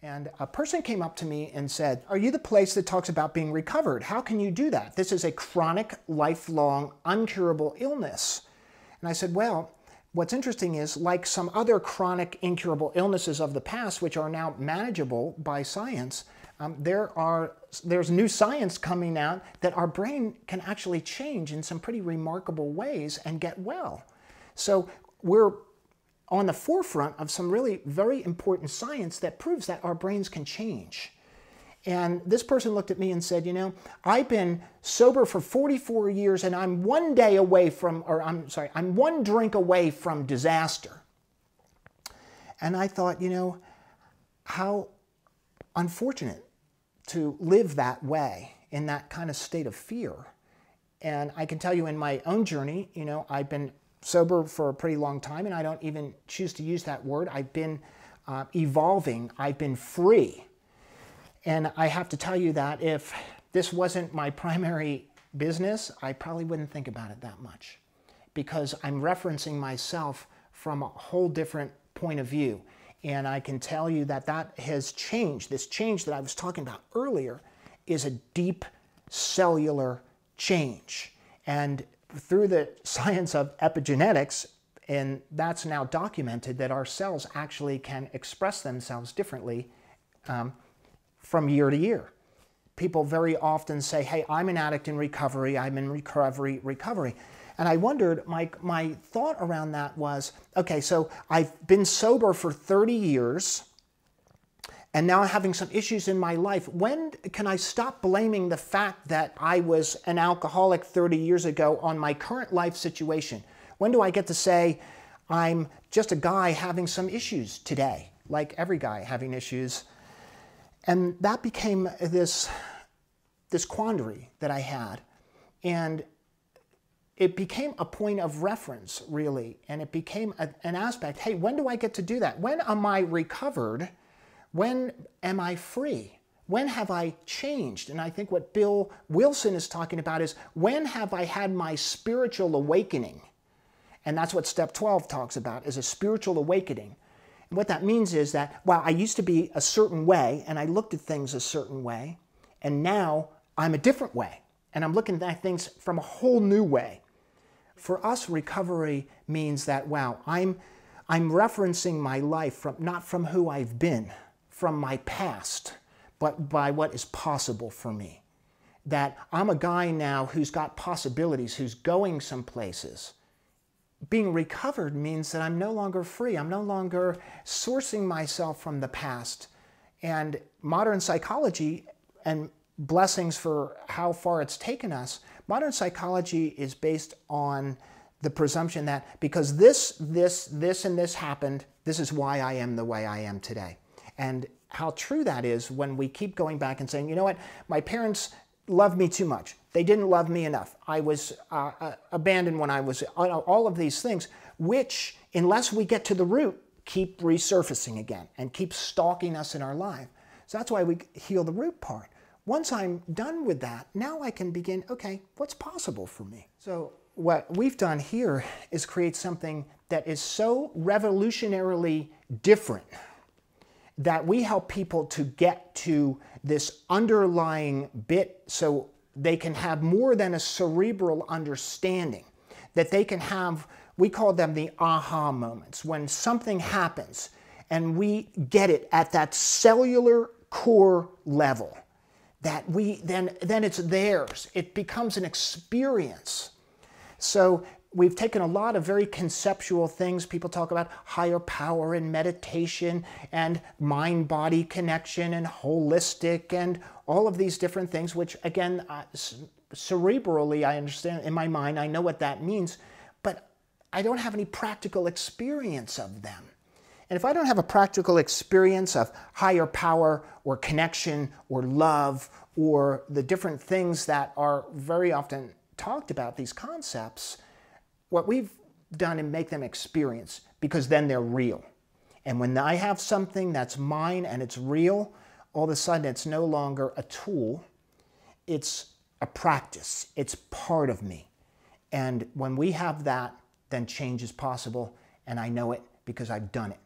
And a person came up to me and said, "Are you the place that talks about being recovered? How can you do that? This is a chronic, lifelong, uncurable illness." And I said, "Well, what's interesting is, like some other chronic, incurable illnesses of the past, which are now manageable by science, there's new science coming out that our brain can actually change in some pretty remarkable ways and get well. So we're on the forefront of some really very important science that proves that our brains can change." And this person looked at me and said, "You know, I've been sober for 44 years and I'm one drink away from disaster." And I thought, you know, how unfortunate to live that way, in that kind of state of fear. And I can tell you in my own journey, you know, I've been sober for a pretty long time, and I don't even choose to use that word. I've been evolving. I've been free. And I have to tell you that if this wasn't my primary business, I probably wouldn't think about it that much, because I'm referencing myself from a whole different point of view. And I can tell you that that has changed. This change that I was talking about earlier is a deep cellular change. And through the science of epigenetics, and that's now documented, that our cells actually can express themselves differently from year to year. People very often say, "Hey, I'm an addict in recovery, I'm in recovery. And I wondered, my thought around that was, okay, so I've been sober for 30 years, and now I'm having some issues in my life. When can I stop blaming the fact that I was an alcoholic 30 years ago on my current life situation? When do I get to say I'm just a guy having some issues today, like every guy having issues?" And that became this quandary that I had. And it became a point of reference, really. And it became an aspect, hey, when do I get to do that? When am I recovered? When am I free? When have I changed? And I think what Bill Wilson is talking about is, when have I had my spiritual awakening? And that's what step 12 talks about, is a spiritual awakening. And what that means is that, well, I used to be a certain way, and I looked at things a certain way, and now I'm a different way, and I'm looking at things from a whole new way. For us, recovery means that, wow, I'm referencing my life not from who I've been, from my past, but by what is possible for me. That I'm a guy now who's got possibilities, who's going some places. Being recovered means that I'm no longer free. I'm no longer sourcing myself from the past. And modern psychology, and blessings for how far it's taken us, modern psychology is based on the presumption that because this, and this happened, this is why I am the way I am today. And how true that is when we keep going back and saying, you know what, my parents loved me too much. They didn't love me enough. I was abandoned when I was, all of these things, which, unless we get to the root, keep resurfacing again and keep stalking us in our life. So that's why we heal the root part. Once I'm done with that, now I can begin, okay, what's possible for me? So what we've done here is create something that is so revolutionarily different that we help people to get to this underlying bit so they can have more than a cerebral understanding, that they can have, we call them the aha moments, when something happens and we get it at that cellular core level, that then it's theirs. It becomes an experience. So we've taken a lot of very conceptual things. People talk about higher power and meditation and mind-body connection and holistic and all of these different things, which again, cerebrally, I understand in my mind, I know what that means, but I don't have any practical experience of them. And if I don't have a practical experience of higher power or connection or love or the different things that are very often talked about, these concepts, what we've done is make them experience, because then they're real. And when I have something that's mine and it's real, all of a sudden it's no longer a tool, it's a practice, it's part of me. And when we have that, then change is possible, and I know it because I've done it.